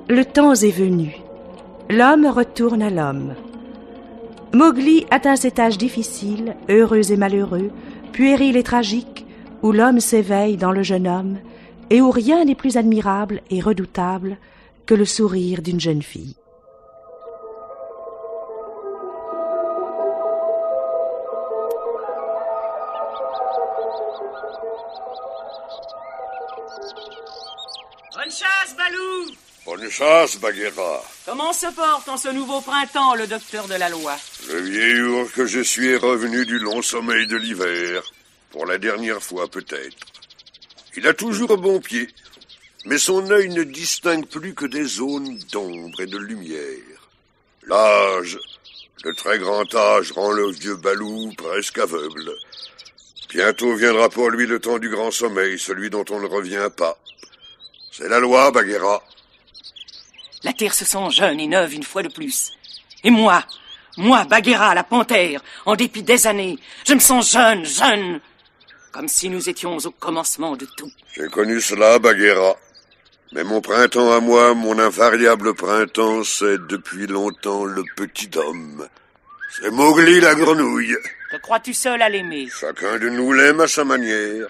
Le temps est venu. L'homme retourne à l'homme. Mowgli atteint cet âge difficile, heureux et malheureux, puéril et tragique, où l'homme s'éveille dans le jeune homme et où rien n'est plus admirable et redoutable que le sourire d'une jeune fille. Bonne chasse, Balou! Bonne chasse, Bagheera. Comment se porte en ce nouveau printemps le docteur de la loi? Le vieil ours que je suis est revenu du long sommeil de l'hiver. Pour la dernière fois, peut-être. Il a toujours bon pied, mais son œil ne distingue plus que des zones d'ombre et de lumière. L'âge, le très grand âge, rend le vieux Balou presque aveugle. Bientôt viendra pour lui le temps du grand sommeil, celui dont on ne revient pas. C'est la loi, Bagheera. La terre se sent jeune et neuve une fois de plus. Et moi, Bagheera, la panthère, en dépit des années, je me sens jeune, comme si nous étions au commencement de tout. J'ai connu cela, Bagheera. Mais mon printemps à moi, mon invariable printemps, c'est depuis longtemps le petit homme. C'est Mowgli la grenouille. Te crois-tu seul à l'aimer? Chacun de nous l'aime à sa manière.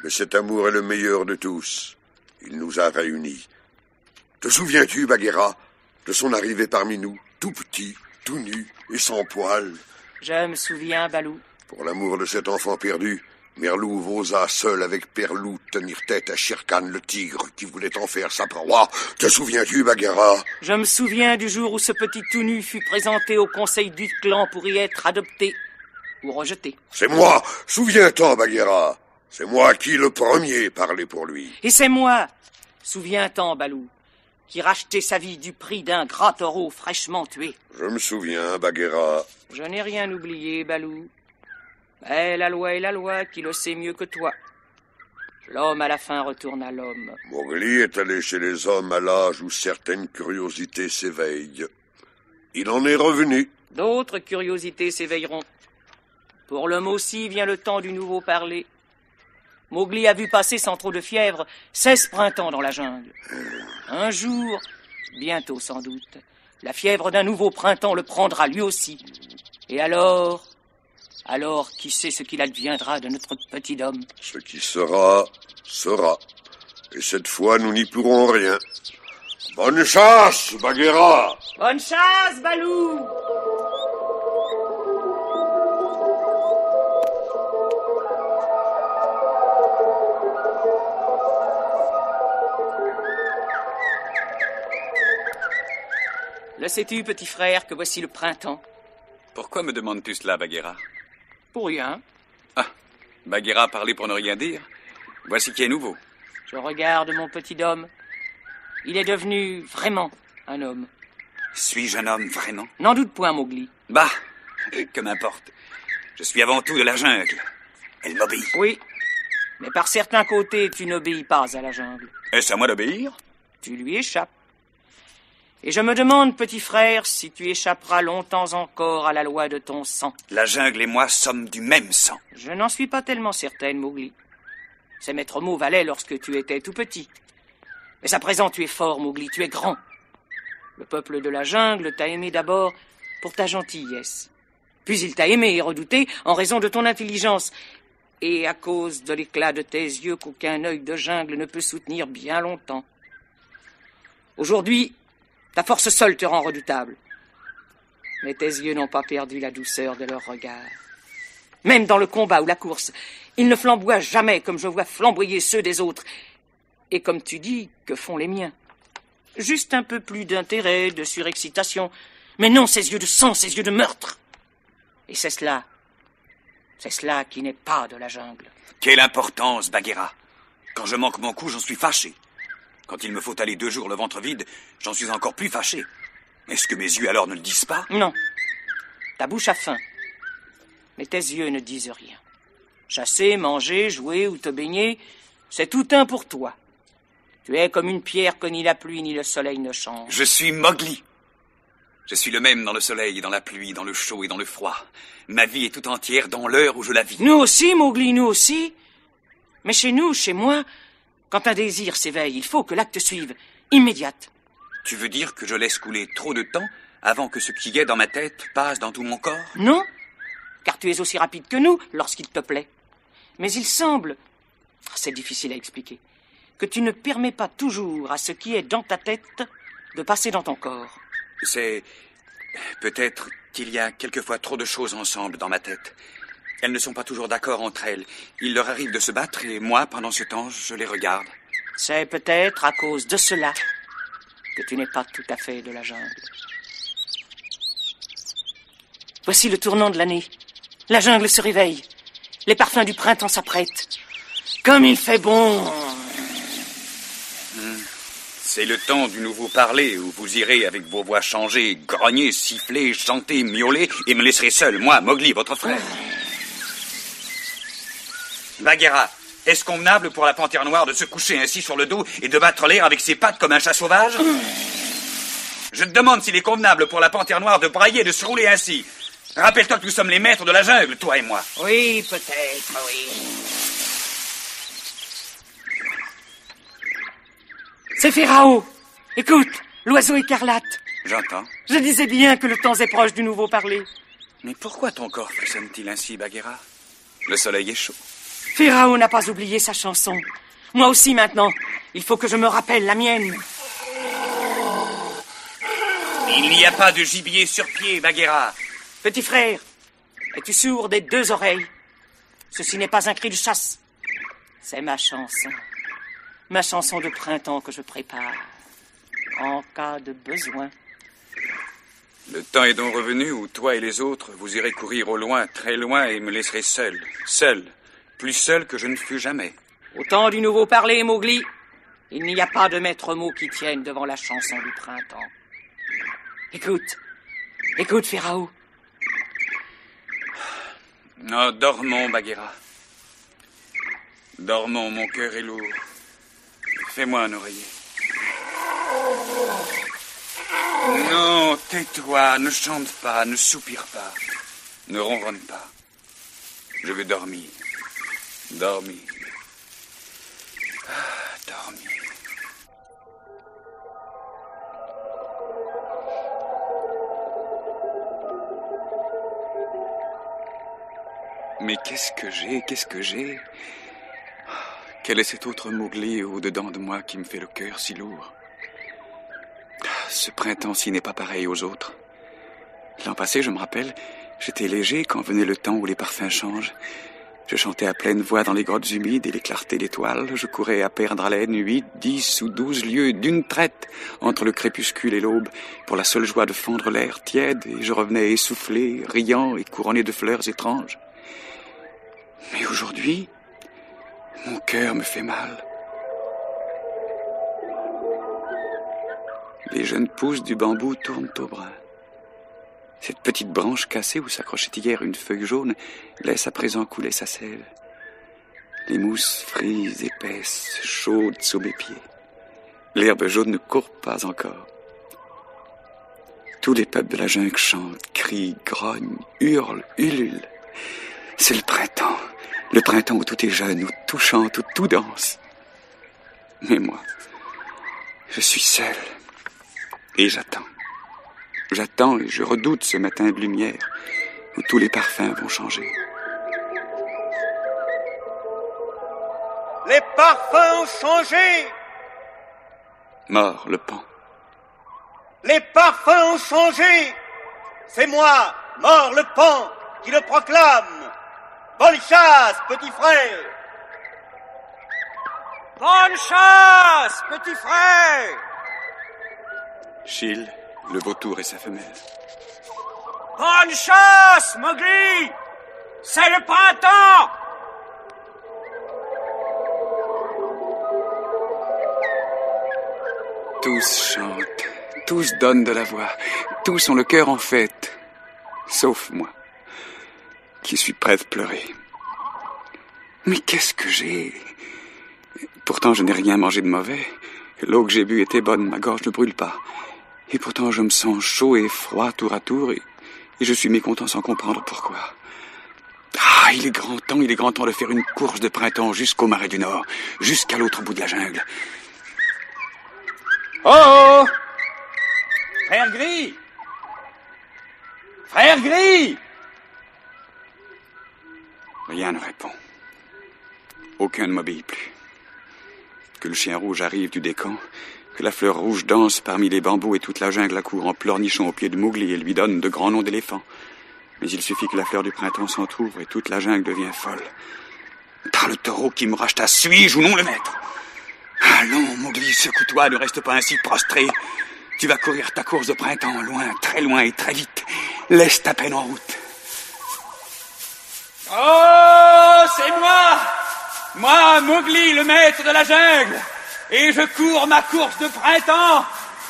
Mais cet amour est le meilleur de tous. Il nous a réunis. Te souviens-tu, Bagheera, de son arrivée parmi nous, tout petit, tout nu et sans poils? Je me souviens, Balou. Pour l'amour de cet enfant perdu, Merlou osa seul avec Perlou tenir tête à Shere Khan le tigre qui voulait en faire sa proie. Te souviens-tu, Bagheera? Je me souviens du jour où ce petit tout nu fut présenté au conseil du clan pour y être adopté ou rejeté. C'est moi. Souviens-t'en, Bagheera. C'est moi qui le premier parlais pour lui. Et c'est moi, souviens-t'en, Balou, qui rachetait sa vie du prix d'un gras taureau fraîchement tué. Je me souviens, Bagheera. Je n'ai rien oublié, Balou. Mais la loi est la loi, qui le sait mieux que toi. L'homme à la fin retourne à l'homme. Mowgli est allé chez les hommes à l'âge où certaines curiosités s'éveillent. Il en est revenu. D'autres curiosités s'éveilleront. Pour l'homme aussi vient le temps du nouveau parler. Mowgli a vu passer sans trop de fièvre 16 printemps dans la jungle. Un jour, bientôt sans doute, la fièvre d'un nouveau printemps le prendra lui aussi. Et alors, qui sait ce qu'il adviendra de notre petit homme? Ce qui sera, sera. Et cette fois, nous n'y pourrons rien. Bonne chasse, Bagheera! Bonne chasse, Balou! Le sais-tu, petit frère, que voici le printemps? Pourquoi me demandes-tu cela, Bagheera? Pour rien. Ah, Bagheera parlait pour ne rien dire. Voici qui est nouveau. Je regarde mon petit homme. Il est devenu vraiment un homme. Suis-je un homme, vraiment? N'en doute point, Mowgli. Bah, que m'importe. Je suis avant tout de la jungle. Elle m'obéit. Oui, mais par certains côtés, tu n'obéis pas à la jungle. Est-ce à moi d'obéir? Tu lui échappes. Et je me demande, petit frère, si tu échapperas longtemps encore à la loi de ton sang. La jungle et moi sommes du même sang. Je n'en suis pas tellement certaine, Mowgli. Ces maîtres mots valaient lorsque tu étais tout petit. Mais à présent, tu es fort, Mowgli, tu es grand. Le peuple de la jungle t'a aimé d'abord pour ta gentillesse. Puis il t'a aimé et redouté en raison de ton intelligence. Et à cause de l'éclat de tes yeux qu'aucun œil de jungle ne peut soutenir bien longtemps. Aujourd'hui, ta force seule te rend redoutable. Mais tes yeux n'ont pas perdu la douceur de leur regard. Même dans le combat ou la course, ils ne flamboient jamais comme je vois flamboyer ceux des autres. Et comme tu dis, que font les miens? Juste un peu plus d'intérêt, de surexcitation. Mais non, ces yeux de sang, ces yeux de meurtre. Et c'est cela qui n'est pas de la jungle. Quelle importance, Bagheera. Quand je manque mon coup, j'en suis fâché. Quand il me faut aller 2 jours le ventre vide, j'en suis encore plus fâché. Est-ce que mes yeux alors ne le disent pas? Non. Ta bouche a faim. Mais tes yeux ne disent rien. Chasser, manger, jouer ou te baigner, c'est tout un pour toi. Tu es comme une pierre que ni la pluie ni le soleil ne changent. Je suis Mowgli. Je suis le même dans le soleil et dans la pluie, dans le chaud et dans le froid. Ma vie est tout entière dans l'heure où je la vis. Nous aussi, Mowgli, nous aussi. Mais chez nous, chez moi, quand un désir s'éveille, il faut que l'acte suive, immédiate. Tu veux dire que je laisse couler trop de temps avant que ce qui est dans ma tête passe dans tout mon corps? Non, car tu es aussi rapide que nous lorsqu'il te plaît. Mais il semble, c'est difficile à expliquer, que tu ne permets pas toujours à ce qui est dans ta tête de passer dans ton corps. C'est... peut-être qu'il y a quelquefois trop de choses ensemble dans ma tête. Elles ne sont pas toujours d'accord entre elles. Il leur arrive de se battre et moi, pendant ce temps, je les regarde. C'est peut-être à cause de cela que tu n'es pas tout à fait de la jungle. Voici le tournant de l'année. La jungle se réveille. Les parfums du printemps s'apprêtent. Comme il fait bon. C'est le temps du nouveau parler où vous irez avec vos voix changées, grogner, siffler, chanter, miauler et me laisserez seul, moi, Mowgli, votre frère. Bagheera, est-ce convenable pour la panthère noire de se coucher ainsi sur le dos et de battre l'air avec ses pattes comme un chat sauvage? Je te demande s'il est convenable pour la panthère noire de brailler et de se rouler ainsi. Rappelle-toi que nous sommes les maîtres de la jungle, toi et moi. Oui, peut-être, oui. C'est Pharaon. Écoute, l'oiseau écarlate. J'entends. Je disais bien que le temps est proche du nouveau parler. Mais pourquoi ton corps frissonne-t-il ainsi, Bagheera? Le soleil est chaud. Pharaon n'a pas oublié sa chanson. Moi aussi maintenant. Il faut que je me rappelle la mienne. Il n'y a pas de gibier sur pied, Bagheera. Petit frère, es-tu sourd des deux oreilles? Ceci n'est pas un cri de chasse. C'est ma chanson. Ma chanson de printemps que je prépare. En cas de besoin. Le temps est donc revenu où toi et les autres, vous irez courir au loin, très loin, et me laisserez seul. Seul. Plus seul que je ne fus jamais. Au temps du nouveau parler, Mowgli, il n'y a pas de maître mot qui tienne devant la chanson du printemps. Écoute. Écoute, Pharaon. Oh, dormons, Bagheera. Dormons, mon cœur est lourd. Fais-moi un oreiller. Non, tais-toi, ne chante pas, ne soupire pas, ne ronronne pas. Je veux dormir. Dormir. Dormir. Mais qu'est-ce que j'ai? Quel est cet autre Mowgli au-dedans de moi qui me fait le cœur si lourd? Ce printemps-ci n'est pas pareil aux autres. L'an passé, je me rappelle, j'étais léger quand venait le temps où les parfums changent. Je chantais à pleine voix dans les grottes humides et les clartés d'étoiles. Je courais à perdre haleine 8, 10 ou 12 lieues d'une traite entre le crépuscule et l'aube pour la seule joie de fendre l'air tiède, et je revenais essoufflé, riant et couronné de fleurs étranges. Mais aujourd'hui, mon cœur me fait mal. Les jeunes pousses du bambou tournent au brin. Cette petite branche cassée où s'accrochait hier une feuille jaune laisse à présent couler sa sève. Les mousses frisent, épaisses, chaudes sous mes pieds. L'herbe jaune ne court pas encore. Tous les peuples de la jungle chantent, crient, grognent, hurlent, ululent. C'est le printemps où tout est jeune, où tout chante, où tout danse. Mais moi, je suis seul. Et j'attends. J'attends et je redoute ce matin de lumière où tous les parfums vont changer. Les parfums ont changé. Mort le pan. Les parfums ont changé. C'est moi, Mort le pan, qui le proclame. Bonne chasse, petit frère. Bonne chasse, petit frère. Chil, le vautour et sa femelle. Bonne chasse, Mowgli. C'est le printemps. Tous chantent, tous donnent de la voix, tous ont le cœur en fête, sauf moi, qui suis prêt de pleurer. Mais qu'est-ce que j'ai? Pourtant, je n'ai rien mangé de mauvais. L'eau que j'ai bue était bonne, ma gorge ne brûle pas. Et pourtant, je me sens chaud et froid tour à tour, et je suis mécontent sans comprendre pourquoi. Ah, il est grand temps de faire une course de printemps jusqu'au marais du Nord, jusqu'à l'autre bout de la jungle. Oh! Frère Gris! Frère Gris! Rien ne répond. Aucun ne m'obéit plus. Que le chien rouge arrive du décan, que la fleur rouge danse parmi les bambous et toute la jungle accourt en pleurnichant au pied de Mowgli et lui donne de grands noms d'éléphants. Mais il suffit que la fleur du printemps s'entr'ouvre et toute la jungle devient folle. Par le taureau qui me racheta, suis-je ou non le maître? Allons, Mowgli, secoue-toi, ne reste pas ainsi prostré. Tu vas courir ta course de printemps, loin et très vite. Laisse ta peine en route. Oh, c'est moi! Moi, Mowgli, le maître de la jungle, et je cours ma course de printemps.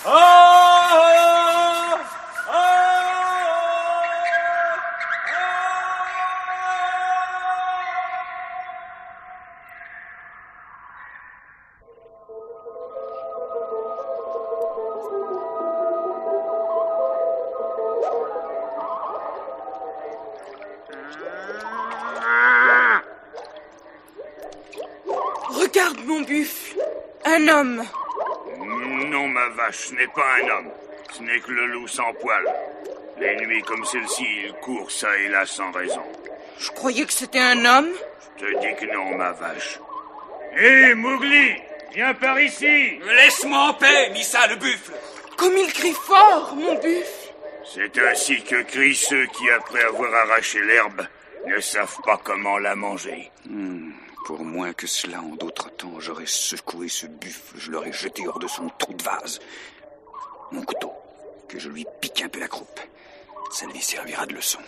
Oh, oh, oh, oh. Regarde mon buffle, un homme. Non, ma vache, ce n'est pas un homme. Ce n'est que le loup sans poil. Les nuits comme celle-ci, il court ça et là sans raison. Je croyais que c'était un homme. Je te dis que non, ma vache. Hé, Mowgli, viens par ici. Laisse-moi en paix, Missa le buffle. Comme il crie fort, mon buffle. C'est ainsi que crient ceux qui, après avoir arraché l'herbe, ne savent pas comment la manger. Pour moins que cela, en d'autres temps, j'aurais secoué ce buffle, je l'aurais jeté hors de son trou de vase. Mon couteau, que je lui pique un peu la croupe, ça lui servira de leçon.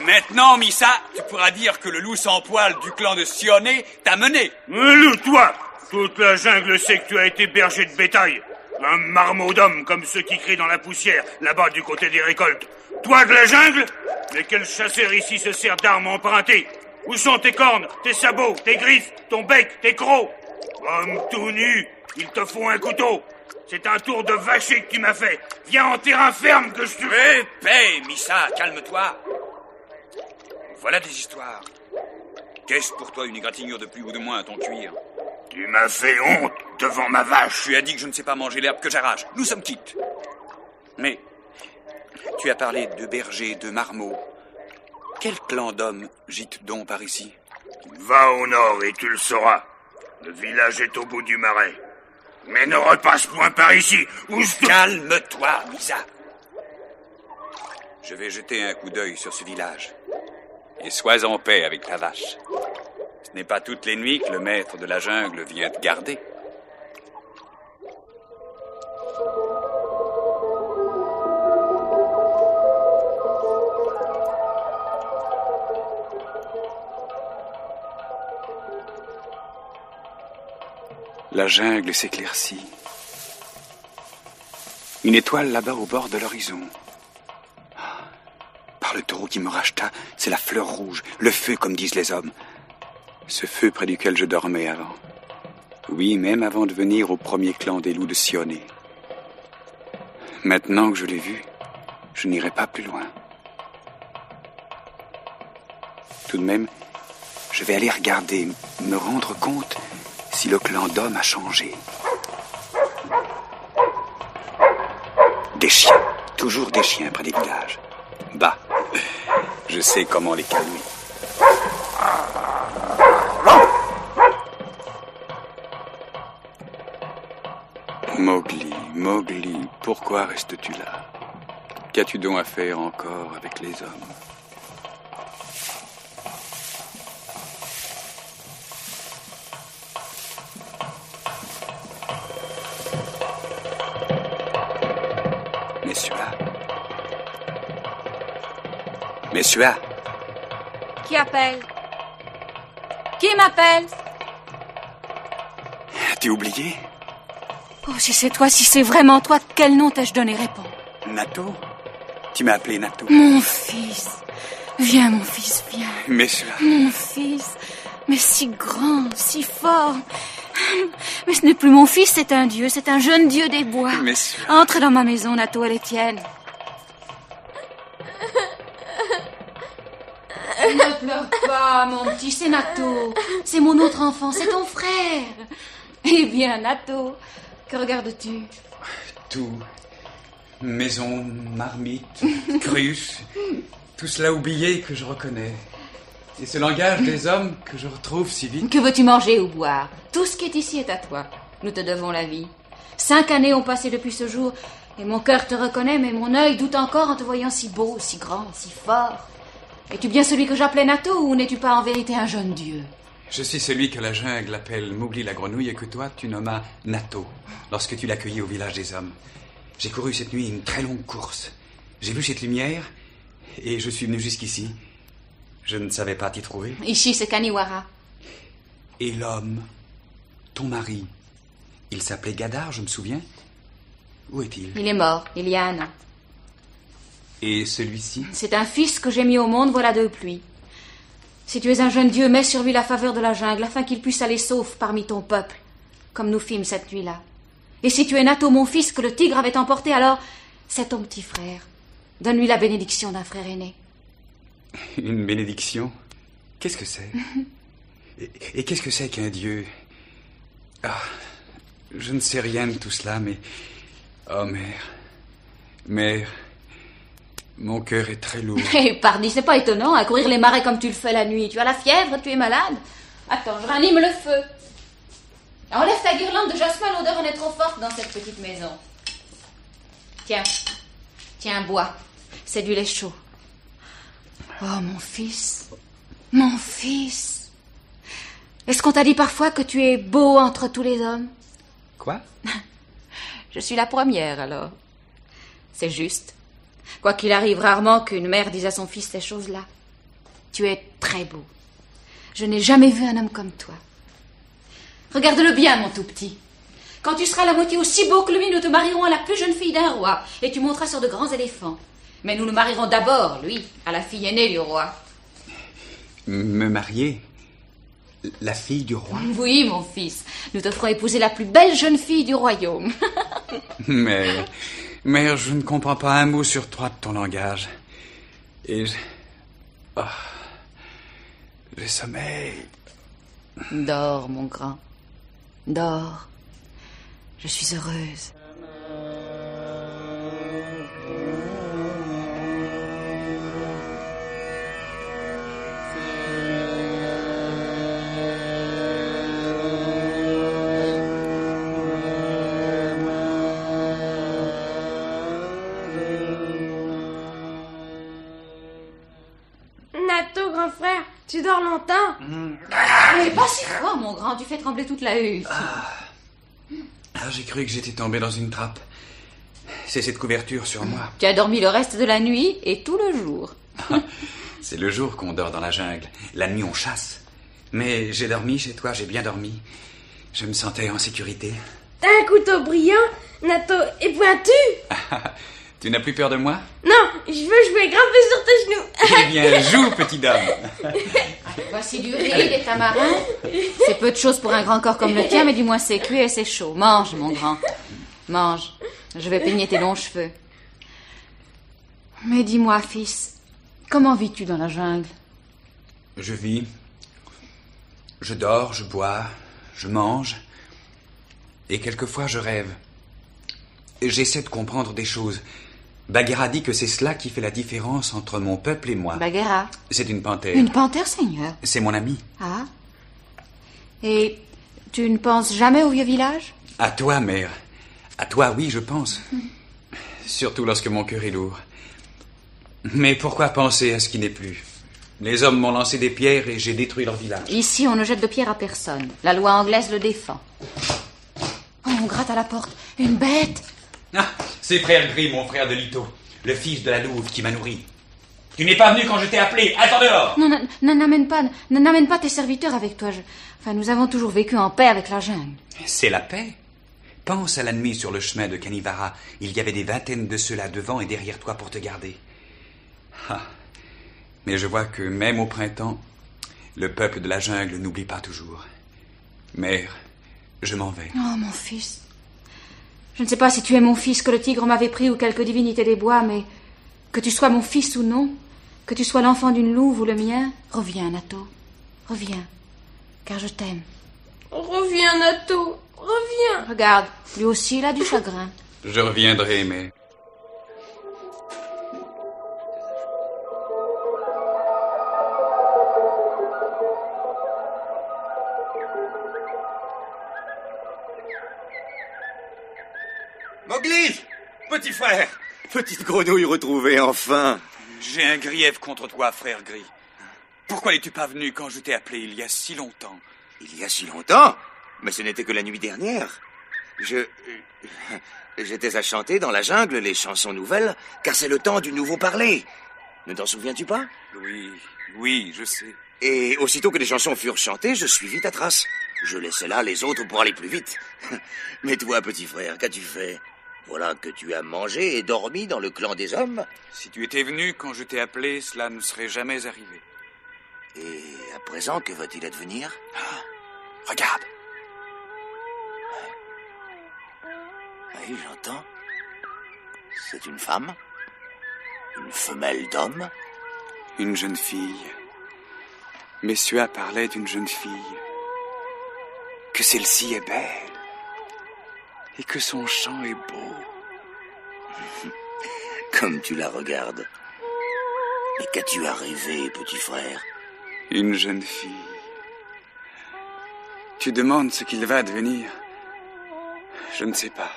Maintenant, Missa, tu pourras dire que le loup sans poil du clan de Sioné t'a mené. Loup, toi! Toute la jungle sait que tu as été berger de bétail. Un marmot d'homme comme ceux qui crient dans la poussière, là-bas du côté des récoltes. Toi de la jungle? Mais quel chasseur ici se sert d'armes empruntées? Où sont tes cornes, tes sabots, tes griffes, ton bec, tes crocs? Homme tout nu, il te faut un couteau. C'est un tour de vacher que tu m'as fait. Viens en terrain ferme que je te... Paix, Missa, calme-toi. Voilà des histoires. Qu'est-ce pour toi une égratignure de plus ou de moins à ton cuir? Tu m'as fait honte devant ma vache. Tu as dit que je ne sais pas manger l'herbe que j'arrache. Nous sommes quittes. Mais tu as parlé de bergers, de marmots. Quel clan d'hommes gîte donc par ici? Va au nord et tu le sauras. Le village est au bout du marais. Mais ne repasse point par ici, ou je te... Calme-toi, Misa. Je vais jeter un coup d'œil sur ce village. Et sois en paix avec ta vache. Ce n'est pas toutes les nuits que le maître de la jungle vient te garder. La jungle s'éclaircit. Une étoile là-bas au bord de l'horizon. Par le taureau qui me racheta, c'est la fleur rouge, le feu comme disent les hommes. Ce feu près duquel je dormais avant. Oui, même avant de venir au premier clan des loups de Sioné. Maintenant que je l'ai vu, je n'irai pas plus loin. Tout de même, je vais aller regarder, me rendre compte si le clan d'hommes a changé. Des chiens, toujours des chiens près des villages. Bah, je sais comment les calmer. Mowgli, Mowgli, pourquoi restes-tu là? Qu'as-tu donc à faire encore avec les hommes? Messua. Qui appelle? Qui m'appelle? T'es oublié? Oh, si c'est toi, si c'est vraiment toi, quel nom t'ai-je donné? Réponds. Nato? Tu m'as appelé Nato. Mon fils. Viens, mon fils, viens. Messua. Mon fils. Mais si grand, si fort. Mais ce n'est plus mon fils, c'est un dieu, c'est un jeune dieu des bois. Messua. Entre dans ma maison, Nato, elle est tienne. Ne pleure pas, mon petit, c'est Nato. C'est mon autre enfant, c'est ton frère. Eh bien, Nato, Que regardes-tu? Tout. Maison, marmite, cruche, tout cela oublié que je reconnais. Et ce langage des hommes que je retrouve si vite. Que veux-tu manger ou boire? Tout ce qui est ici est à toi. Nous te devons la vie. 5 années ont passé depuis ce jour, et mon cœur te reconnaît, mais mon œil doute encore en te voyant si beau, si grand, si fort. Es-tu bien celui que j'appelais Nato, ou n'es-tu pas en vérité un jeune dieu? Je suis celui que la jungle appelle Mowgli la grenouille et que toi tu nommas Nato, lorsque tu l'accueillis au village des hommes. J'ai couru cette nuit une très longue course. J'ai vu cette lumière, et je suis venu jusqu'ici. Je ne savais pas t'y trouver. Ici, c'est Kaniwara. Et l'homme, ton mari, il s'appelait Gadar, je me souviens. Où est-il? Il est mort, il y a 1 an. Et celui-ci? C'est un fils que j'ai mis au monde, voilà 2 pluies. Si tu es un jeune dieu, mets sur lui la faveur de la jungle, afin qu'il puisse aller sauf parmi ton peuple, comme nous fîmes cette nuit-là. Et si tu es Nato, mon fils, que le tigre avait emporté, alors c'est ton petit frère. Donne-lui la bénédiction d'un frère aîné. Une bénédiction? Qu'est-ce que c'est? Et qu'est-ce que c'est qu'un dieu? Ah, je ne sais rien de tout cela, mais... Oh, mère, mon cœur est très lourd. Eh, pardi, c'est pas étonnant, à courir les marais comme tu le fais la nuit. Tu as la fièvre, tu es malade. Attends, je ranime le feu. Enlève ta guirlande de jasmin, l'odeur en est trop forte dans cette petite maison. Tiens, bois. C'est du lait chaud. Oh, mon fils. Est-ce qu'on t'a dit parfois que tu es beau entre tous les hommes? Quoi? Je suis la première, alors. C'est juste. Quoi qu'il arrive rarement qu'une mère dise à son fils ces choses-là. Tu es très beau. Je n'ai jamais vu un homme comme toi. Regarde-le bien, mon tout petit. Quand tu seras la moitié aussi beau que lui, nous te marierons à la plus jeune fille d'un roi, et tu monteras sur de grands éléphants. Mais nous le marierons d'abord, lui, à la fille aînée du roi. Me marier? La fille du roi? Oui, mon fils. Nous te ferons épouser la plus belle jeune fille du royaume. Mère, je ne comprends pas un mot sur 3 de ton langage. Et le sommeil... Dors, mon grand. Dors. Je suis heureuse. Nato, grand frère, tu dors longtemps? Mais pas si fort, mon grand, tu fais trembler toute la hutte. J'ai cru que j'étais tombé dans une trappe. C'est cette couverture sur moi. Tu as dormi le reste de la nuit et tout le jour. C'est le jour qu'on dort dans la jungle. La nuit, on chasse. Mais j'ai dormi chez toi, j'ai bien dormi. Je me sentais en sécurité. T'as un couteau brillant, Nato, et pointu? Tu n'as plus peur de moi? Non, je veux jouer grimper sur tes genoux. Eh bien, joue, petit homme. Voici du riz, des tamarins. C'est peu de choses pour un grand corps comme le tien, mais du moins c'est cuit et c'est chaud. Mange, mon grand. Mange. Je vais peigner tes longs cheveux. Mais dis-moi, fils, comment vis-tu dans la jungle? Je vis. Je dors, je bois, je mange. Et quelquefois, je rêve. J'essaie de comprendre des choses. Bagheera dit que c'est cela qui fait la différence entre mon peuple et moi. Bagheera? C'est une panthère. Une panthère, Seigneur? C'est mon ami. Ah. Et tu ne penses jamais au vieux village? À toi, mère. À toi, oui, je pense. Surtout lorsque mon cœur est lourd. Mais pourquoi penser à ce qui n'est plus? Les hommes m'ont lancé des pierres et j'ai détruit leur village. Ici, on ne jette de pierre à personne. La loi anglaise le défend. Oh, on gratte à la porte. Une bête! Ah, c'est frère Gris, mon frère de Lito, le fils de la louve qui m'a nourri. Tu n'es pas venu quand je t'ai appelé. Attends dehors. Non, n'amène pas tes serviteurs avec toi. Nous avons toujours vécu en paix avec la jungle. C'est la paix. Pense à la nuit sur le chemin de Kaniwara. Il y avait des vingtaines de ceux-là devant et derrière toi pour te garder. Ah. Mais je vois que même au printemps, le peuple de la jungle n'oublie pas toujours. Mère, je m'en vais. Oh, mon fils. Je ne sais pas si tu es mon fils que le tigre m'avait pris ou quelque divinité des bois, mais que tu sois mon fils ou non, que tu sois l'enfant d'une louve ou le mien, reviens, Nato. Reviens, car je t'aime. Reviens, Nato. Reviens. Regarde, lui aussi, il a du chagrin. Je reviendrai, mais... Mowgli! Petit frère! Petite grenouille retrouvée, enfin! J'ai un grief contre toi, frère Gris. Pourquoi n'es-tu pas venu quand je t'ai appelé il y a si longtemps? Il y a si longtemps? Mais ce n'était que la nuit dernière. J'étais à chanter dans la jungle les chansons nouvelles, car c'est le temps du nouveau parler. Ne t'en souviens-tu pas? Oui, je sais. Et aussitôt que les chansons furent chantées, je suivis ta trace. Je laissais là les autres pour aller plus vite. Mais toi, petit frère, qu'as-tu fait? Voilà que tu as mangé et dormi dans le clan des hommes. Si tu étais venu quand je t'ai appelé, cela ne serait jamais arrivé. Et à présent, que va-t-il advenir? Regarde. Oui, j'entends. C'est une femme? Une femelle d'homme? Une jeune fille. Messieurs parlait d'une jeune fille. Que celle-ci est belle. Et que son chant est beau. Comme tu la regardes. Mais qu'as-tu à rêver, petit frère? Une jeune fille. Tu demandes ce qu'il va advenir. Je ne sais pas.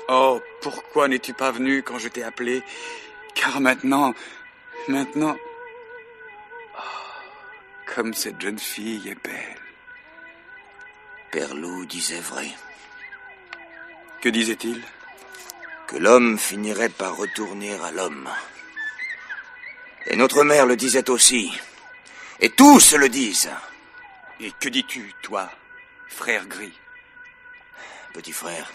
Oh, pourquoi n'es-tu pas venu quand je t'ai appelé? Car maintenant... Oh, comme cette jeune fille est belle. Père Loup disait vrai. Que disait-il? Que l'homme finirait par retourner à l'homme. Et notre mère le disait aussi. Et tous le disent. Et que dis-tu, toi, frère Gris? Petit frère,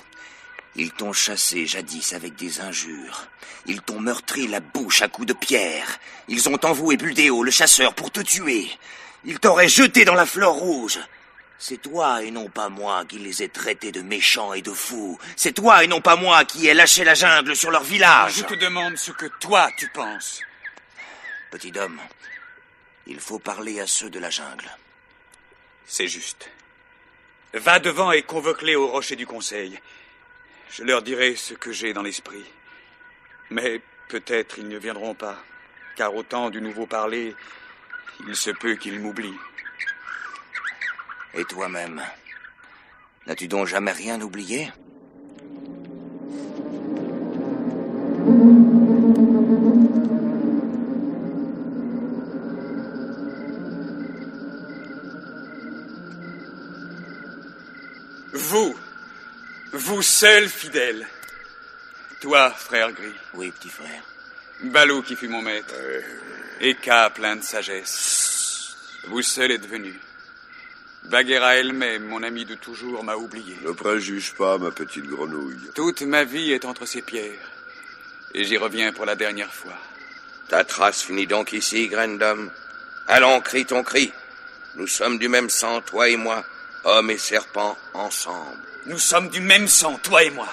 ils t'ont chassé jadis avec des injures. Ils t'ont meurtri la bouche à coups de pierre. Ils ont envoué Buldeo, le chasseur, pour te tuer. Ils t'auraient jeté dans la fleur rouge. C'est toi et non pas moi qui les ai traités de méchants et de fous. C'est toi et non pas moi qui ai lâché la jungle sur leur village. Je te demande ce que toi tu penses. Petit homme, il faut parler à ceux de la jungle. C'est juste. Va devant et convoque-les au rocher du conseil. Je leur dirai ce que j'ai dans l'esprit. Mais peut-être ils ne viendront pas, car au temps du nouveau parler, il se peut qu'ils m'oublient. Et toi-même, n'as-tu donc jamais rien oublié? Vous seul fidèle. Toi, frère Gris. Oui, petit frère. Balou qui fut mon maître. Et Ka plein de sagesse. Vous seul êtes venu. Bagheera elle-même, mon ami de toujours, m'a oublié. Ne préjuge pas, ma petite grenouille. Toute ma vie est entre ces pierres. Et j'y reviens pour la dernière fois. Ta trace finit donc ici, graine d'homme. Allons, crie ton cri. Nous sommes du même sang, toi et moi, hommes et serpents, ensemble. Nous sommes du même sang, toi et moi.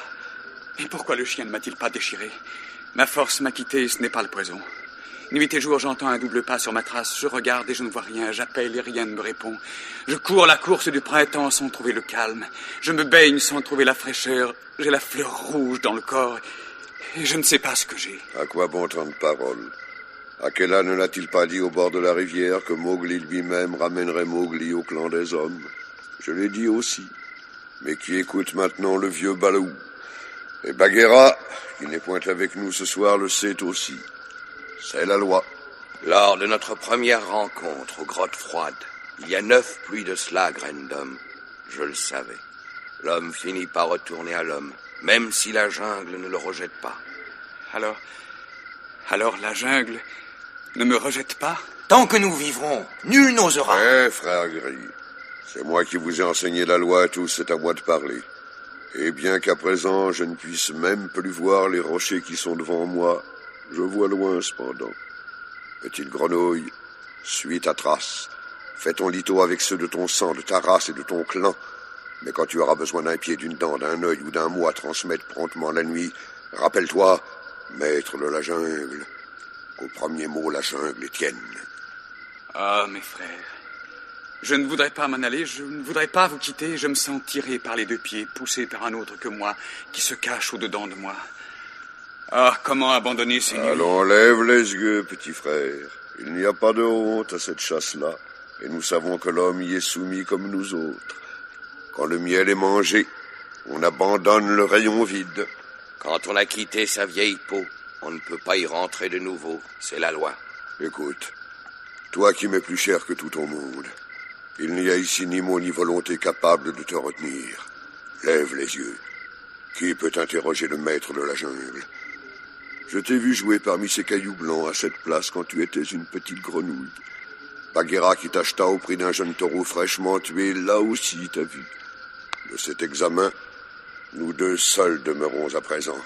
Et pourquoi le chien ne m'a-t-il pas déchiré? Ma force m'a quitté, ce n'est pas le poison. Nuit et jour, j'entends un double pas sur ma trace. Je regarde et je ne vois rien. J'appelle et rien ne me répond. Je cours la course du printemps sans trouver le calme. Je me baigne sans trouver la fraîcheur. J'ai la fleur rouge dans le corps et je ne sais pas ce que j'ai. À quoi bon tant de paroles? Akela ne l'a-t-il pas dit au bord de la rivière que Mowgli lui-même ramènerait Mowgli au clan des hommes? Je l'ai dit aussi. Mais qui écoute maintenant le vieux Balou? Et Bagheera, qui n'est point avec nous ce soir, le sait aussi. C'est la loi. Lors de notre première rencontre aux grottes froides, il y a 9 pluies de cela, graine d'homme. Je le savais. L'homme finit par retourner à l'homme, même si la jungle ne le rejette pas. Alors la jungle ne me rejette pas? Tant que nous vivrons, nul n'osera. Frère Gris, c'est moi qui vous ai enseigné la loi à tous, c'est à moi de parler. Et bien qu'à présent je ne puisse même plus voir les rochers qui sont devant moi, je vois loin cependant. Petite grenouille, suis ta trace. Fais ton lito avec ceux de ton sang, de ta race et de ton clan. Mais quand tu auras besoin d'un pied, d'une dent, d'un œil ou d'un mot à transmettre promptement la nuit, rappelle-toi, maître de la jungle, qu'au premier mot la jungle est tienne. Ah, mes frères, Je ne voudrais pas m'en aller, je ne voudrais pas vous quitter. Je me sens tiré par les deux pieds, poussé par un autre que moi, qui se cache au-dedans de moi. Ah, comment abandonner ces nuits? Allons, lève les yeux, petit frère. Il n'y a pas de honte à cette chasse-là, et nous savons que l'homme y est soumis comme nous autres. Quand le miel est mangé, on abandonne le rayon vide. Quand on a quitté sa vieille peau, on ne peut pas y rentrer de nouveau. C'est la loi. Écoute, toi qui m'es plus cher que tout au monde, il n'y a ici ni mot ni volonté capable de te retenir. Lève les yeux. Qui peut interroger le maître de la jungle? Je t'ai vu jouer parmi ces cailloux blancs à cette place quand tu étais une petite grenouille. Bagheera qui t'acheta au prix d'un jeune taureau fraîchement tué, là aussi t'a vu. De cet examen, nous deux seuls demeurons à présent.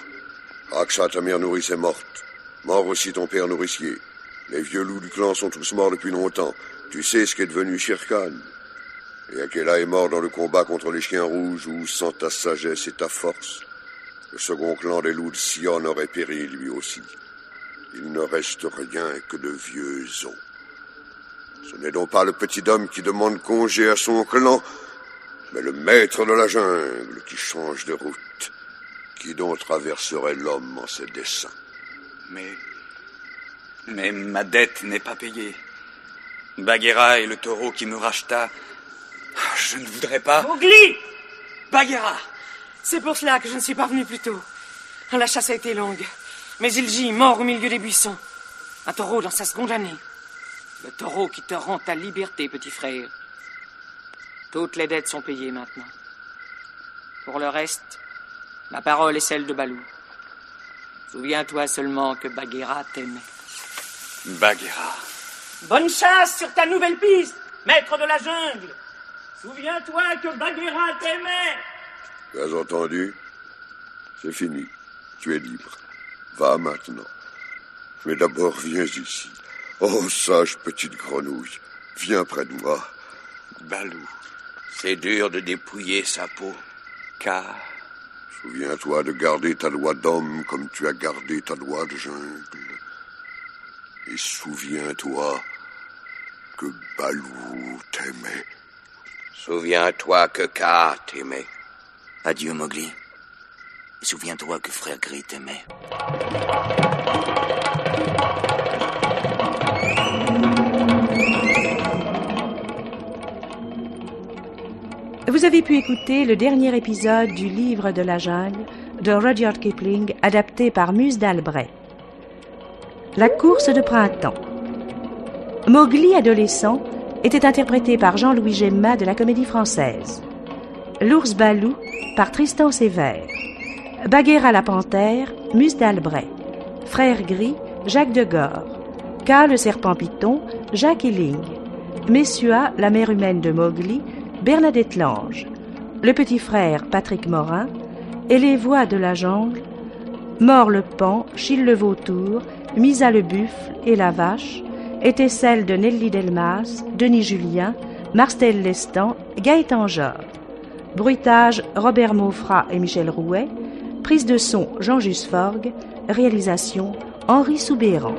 Raksha, ta mère nourrice, est morte. Mort aussi ton père nourricier. Les vieux loups du clan sont tous morts depuis longtemps. Tu sais ce qu'est devenu Shere Khan. Et Akela est mort dans le combat contre les chiens rouges où, sans ta sagesse et ta force, le second clan des loups de Sion aurait péri lui aussi. Il ne reste rien que de vieux os. Ce n'est donc pas le petit homme qui demande congé à son clan, mais le maître de la jungle qui change de route. Qui donc traverserait l'homme en ses desseins? Mais ma dette n'est pas payée. Bagheera et le taureau qui me racheta, je ne voudrais pas... Mowgli! Bagheera! C'est pour cela que je ne suis pas venu plus tôt. La chasse a été longue, mais il gît mort au milieu des buissons. Un taureau dans sa seconde année. Le taureau qui te rend ta liberté, petit frère. Toutes les dettes sont payées maintenant. Pour le reste, ma parole est celle de Balou. Souviens-toi seulement que Bagheera t'aimait. Bagheera. Bonne chasse sur ta nouvelle piste, maître de la jungle. Souviens-toi que Bagheera t'aimait. Tu as entendu? C'est fini. Tu es libre. Va maintenant. Mais d'abord, viens ici. Oh, sage petite grenouille. Viens près de moi. Balou. C'est dur de dépouiller sa peau. Car... Souviens-toi de garder ta loi d'homme comme tu as gardé ta loi de jungle. Et souviens-toi que Balou t'aimait. Souviens-toi que Kaa t'aimait. Adieu, Mowgli. Souviens-toi que frère Gris t'aimait. Vous avez pu écouter le dernier épisode du Livre de la jungle de Rudyard Kipling, adapté par Muse d'Albret. La course de printemps. Mowgli, adolescent, était interprété par Jean-Louis Gemma de la Comédie Française. L'ours Balou par Tristan Sévère. Bagheera la panthère, Muse d'Albret. Frère Gris, Jacques Degore. Kaa le serpent python, Jacques Illing. Messua, la mère humaine de Mowgli, Bernadette Lange. Le petit frère, Patrick Morin. Et les voix de la jungle, Mort le Pan, Chille le Vautour, Misa le Buffle et la Vache, étaient celles de Nelly Delmas, Denis Julien, Marcel Lestan, Gaëtan Jor. Bruitage, Robert Maufra et Michel Rouet. Prise de son, Jean-Just Forgue. Réalisation, Henri Soubéran.